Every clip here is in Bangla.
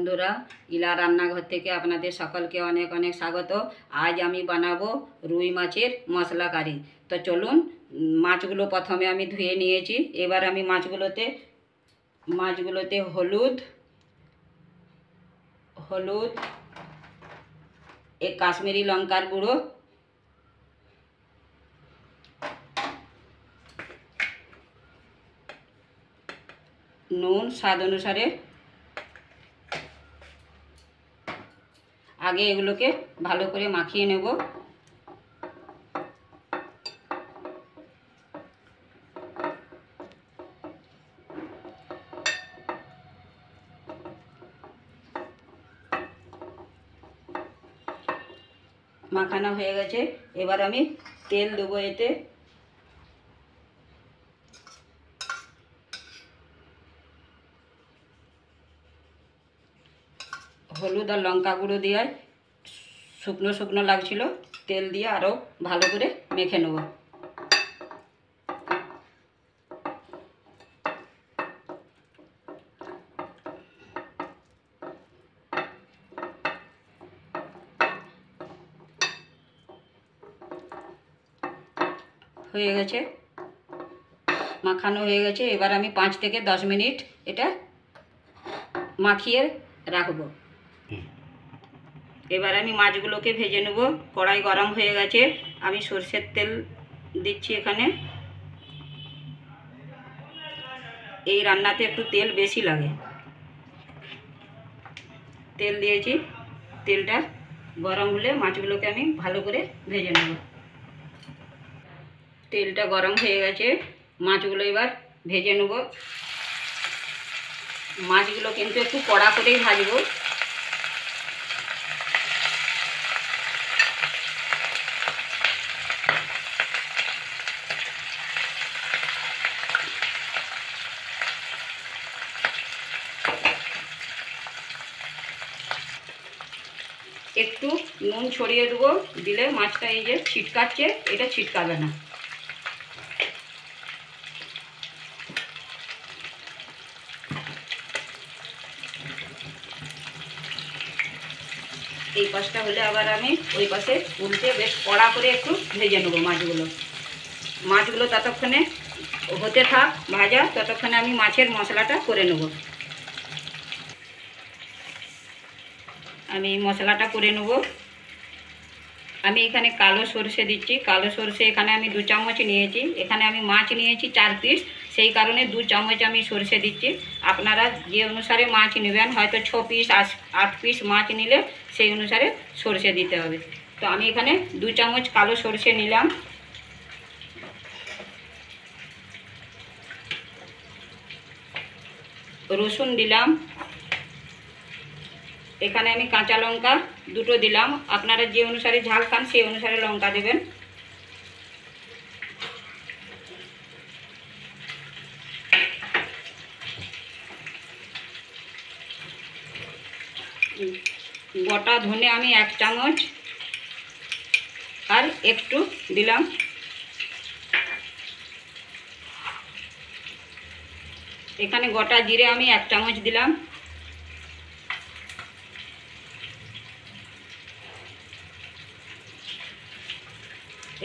বন্ধুরা, ইলা রান্নাঘর থেকে আপনাদের সকলকে অনেক অনেক স্বাগত। আজ আমি বানাবো রুই মাছের মশলা কারি। তো চলুন, মাছগুলো প্রথমে আমি ধুয়ে নিয়েছি। এবার আমি মাছগুলোতে হলুদ কাশ্মীরি লঙ্কার গুঁড়ো, নুন স্বাদ অনুসারে, আগে এগুলোকে ভালো করে মাখিয়ে নেব। মাখানো হয়ে গেছে। এবার আমি তেল দেবো এতে। হলুদ আর লঙ্কা গুঁড়ো দিয়ে শুকনো শুকনো লাগছিল, তেল দিয়ে আরও ভালো করে মেখে নেব। হয়ে গেছে, মাখানো হয়ে গেছে। এবার আমি 5 থেকে 10 মিনিট এটা মাখিয়ে রাখবো। এবার আমি মাছগুলোকে ভেজে নেব। কড়াই গরম হয়ে গেছে, আমি সরষের তেল দিচ্ছি এখানে। এই রান্নাতে একটু তেল বেশি লাগে। তেল দিয়েছি, তেলটা গরম হলে মাছগুলোকে আমি ভালো করে ভেজে নেব। তেলটা গরম হয়ে গেছে, মাছগুলো এবার ভেজে নেব। মাছগুলো কিন্তু একটু কড়া করেই ভাজবো। একটু নুন ছড়িয়ে দেবো, দিলে মাছটা এই যে ছিটকাচ্ছে, এটা ছিটকাবে না। এই পাশটা হলে আবার আমি ওই পাশে উল্টে বেশ কড়া করে একটু ভেজে নেবো মাছগুলো ততক্ষণে হতে থাক ভাজা, ততক্ষণে আমি মাছের মশলাটা করে নেব। আমি মশলাটা করে নেব। আমি এখানে কালো সরষে দিচ্ছি। কালো সরষে এখানে আমি 2 চামচ নিয়েছি। এখানে আমি মাছ নিয়েছি 4 পিস, সেই কারণে 2 চামচ আমি সরষে দিচ্ছি। আপনারা যে অনুসারে মাছ নেবেন, হয়তো 6 পিস 8 পিস মাছ নিলে সেই অনুসারে সরষে দিতে হবে। তো আমি এখানে 2 চামচ কালো সরষে নিলাম। রসুন দিলাম। এখানে আমি কাঁচা লঙ্কা 2টো দিলাম। আপনারা যে অনুসারে ঝাল খান সেই অনুসারে লঙ্কা দেবেন। গোটা ধনে আমি 1 চামচ আর একটু দিলাম। এখানে গোটা জিরে আমি 1 চামচ দিলাম।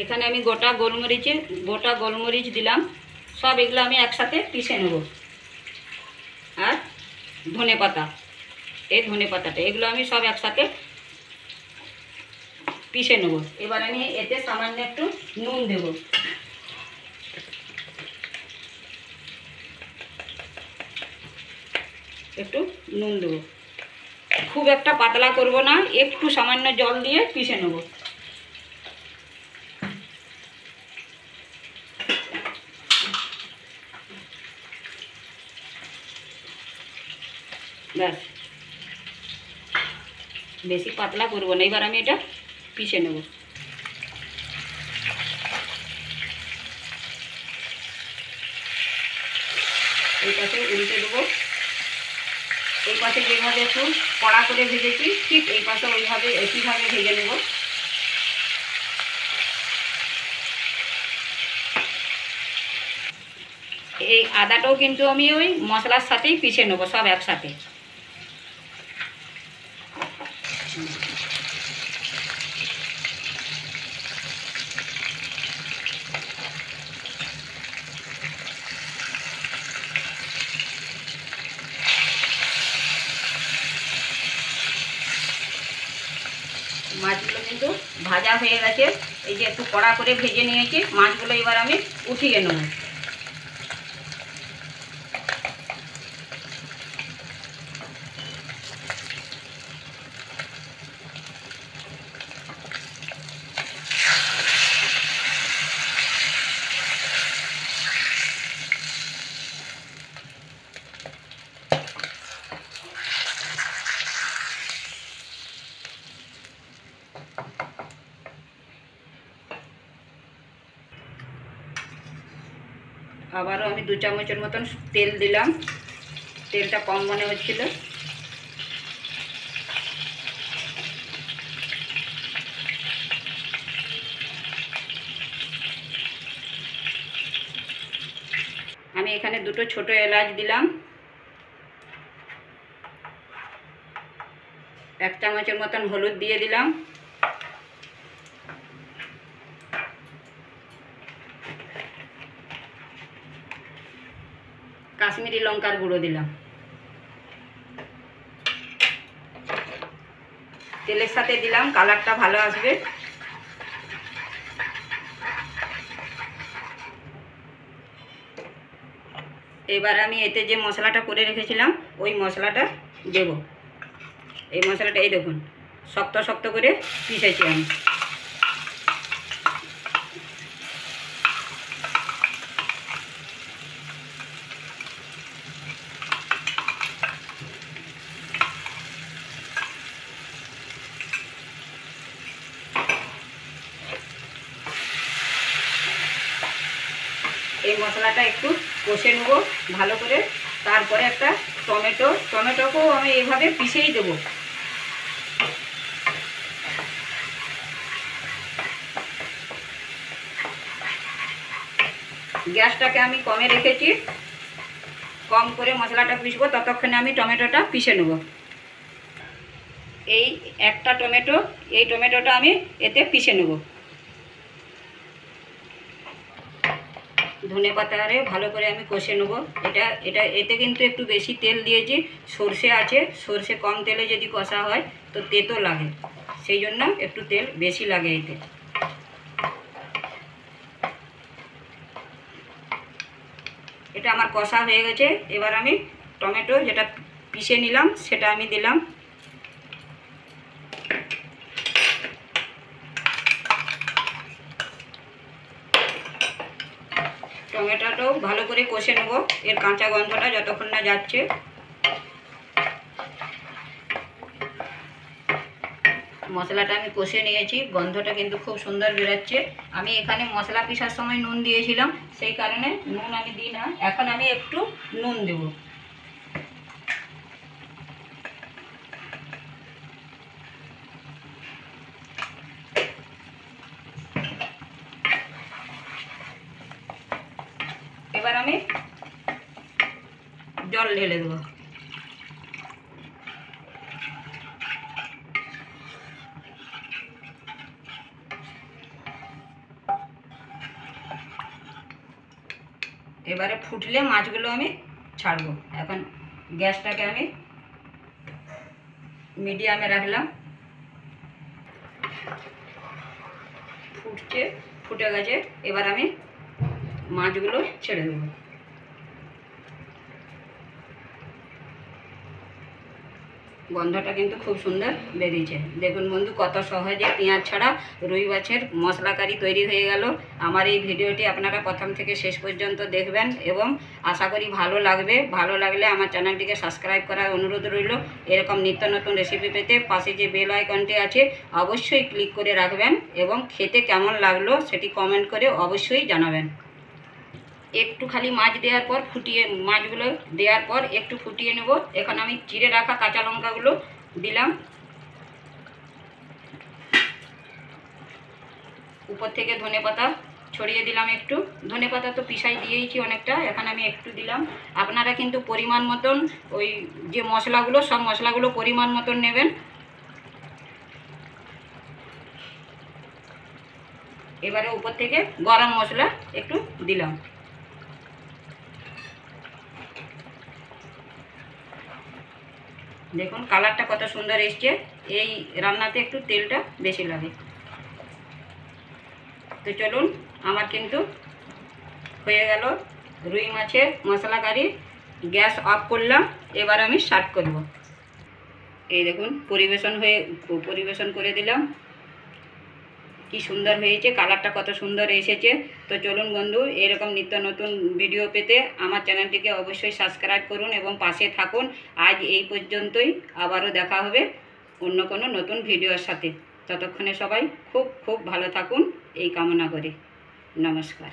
এখানে আমি গোটা গোলমরিচ দিলাম। সব এগুলো আমি একসাথে পিষে নেব। আর ধনে পাতাটা এগুলো আমি সব একসাথে পিষে নেব। এবার আমি এতে সামান্য একটু নুন দেব। খুব একটা পাতলা করব না, একটু সামান্য জল দিয়ে পিষে নেব। ব্যাস, বেশি পাতলা করব না। এবার আমি এটা পিষে নেব। এই পাশে উল্টে দেবো। এই পাশে যেভাবে একটু কড়া করে ভেজেছি, ঠিক এই পাশে ওইভাবে একইভাবে ভেজে নেব। এই আদাটাও কিন্তু আমি ওই মশলার সাথেই পিষে নেবো, সব একসাথে। মাছগুলো কিন্তু ভাজা হয়ে গেছে, এই যে একটু কড়া করে ভেজে নিয়েছি মাছগুলো, এবার আমি উঠিয়ে নেব। আবারও আমি 2 চামচের মতন তেল দিলাম, তেলটা কম মনে হচ্ছিল। আমি এখানে 2টো ছোট এলাচ দিলাম, 1 চামচের মতন হলুদ দিয়ে দিলাম, কাশ্মীরি লঙ্কার গুঁড়ো দিলাম। তেলের সাথে দিলাম, কালারটা ভালো আসবে। এবার আমি এতে যে মশলাটা করে রেখেছিলাম ওই মশলাটা দেব। এই মশলাটা এই দেখুন শক্ত শক্ত করে পিষেছি আমি। এই মশলাটা একটু কষে নেব ভালো করে। তারপরে একটা টমেটোকেও আমি এইভাবে পিষেই দেবো। গ্যাসটাকে আমি কমে রেখেছি, কম করে মশলাটা পিষবো, ততক্ষণে আমি টমেটোটা পিষে নেব। এই একটা টমেটো, এই টমেটোটা আমি এতে পিষে নেব। ধনেপাতা আরে ভালো করে আমি কষে নেব। এতে কিন্তু একটু বেশি তেল দিয়েছি, সর্ষে আছে, সর্ষে কম তেলে যদি কষা হয় তো তেতো লাগে, সেই জন্য একটু তেল বেশি লাগে এতে। এটা আমার কষা হয়ে গেছে, এবার আমি টমেটো যেটা পিষে নিলাম সেটা আমি দিলাম। টমেটোটাও ভালো করে কষে নেব, এর কাঁচা গন্ধটা যতক্ষণ না যাচ্ছে। মশলাটা আমি কষে নিয়েছি, গন্ধটা কিন্তু খুব সুন্দর বেরোচ্ছে। আমি এখানে মশলা পিষার সময় নুন দিয়েছিলাম, সেই কারণে নুন আমি দিই না। এখন আমি একটু নুন দেব। এবার আমি জল ঢেলে দেবো। এবারে ফুটলে মাছগুলো আমি ছাড়বো। এখন গ্যাসটাকে আমি মিডিয়ামে রাখলাম। ফুটে গেছে, এবার আমি মাছগুলো ছেড়ে দেবো। গন্ধটা কিন্তু খুব সুন্দর বেরিয়েছে। দেখুন বন্ধু, কত সহজে পেঁয়াজ ছাড়া রুই মাছের মশলা কারি তৈরি হয়ে গেল। আমার এই ভিডিওটি আপনারা প্রথম থেকে শেষ পর্যন্ত দেখবেন এবং আশা করি ভালো লাগবে। ভালো লাগলে আমার চ্যানেলটিকে সাবস্ক্রাইব করার অনুরোধ রইল। এরকম নিত্য নতুন রেসিপি পেতে পাশে যে বেল আইকনটি আছে অবশ্যই ক্লিক করে রাখবেন এবং খেতে কেমন লাগলো সেটি কমেন্ট করে অবশ্যই জানাবেন। একটু খালি মাছ দেওয়ার পর মাছগুলো দেওয়ার পর একটু ফুটিয়ে নেব। এখন আমি চিড়ে রাখা কাঁচা লঙ্কাগুলো দিলাম, উপর থেকে ধনেপাতা ছড়িয়ে দিলাম একটু। ধনেপাতা তো পিসাই দিয়েইছি অনেকটা, এখন আমি একটু দিলাম। আপনারা কিন্তু পরিমাণ মতন ওই যে মশলাগুলো, সব মশলাগুলো পরিমাণ মতন নেবেন। এবারে উপর থেকে গরম মশলা একটু দিলাম। দেখুন কালারটা কত সুন্দর এসছে। এই রান্নাতে একটু তেলটা বেশি লাগে। তো চলুন, আমার কিন্তু হয়ে গেল রুই মাছের মশলা কারি। গ্যাস অফ করলাম। এবার আমি সার্ভ করব। এই দেখুন পরিবেশন করে দিলাম। কি সুন্দর হয়েছে, কালারটা কত সুন্দর এসেছে। তো চলুন বন্ধু, এরকম নিত্য নতুন ভিডিও পেতে আমার চ্যানেলটিকে অবশ্যই সাবস্ক্রাইব করুন এবং পাশে থাকুন। আজ এই পর্যন্তই, আবারও দেখা হবে অন্য কোনো নতুন ভিডিওর সাথে। ততক্ষণে সবাই খুব খুব ভালো থাকুন এই কামনা করি। নমস্কার।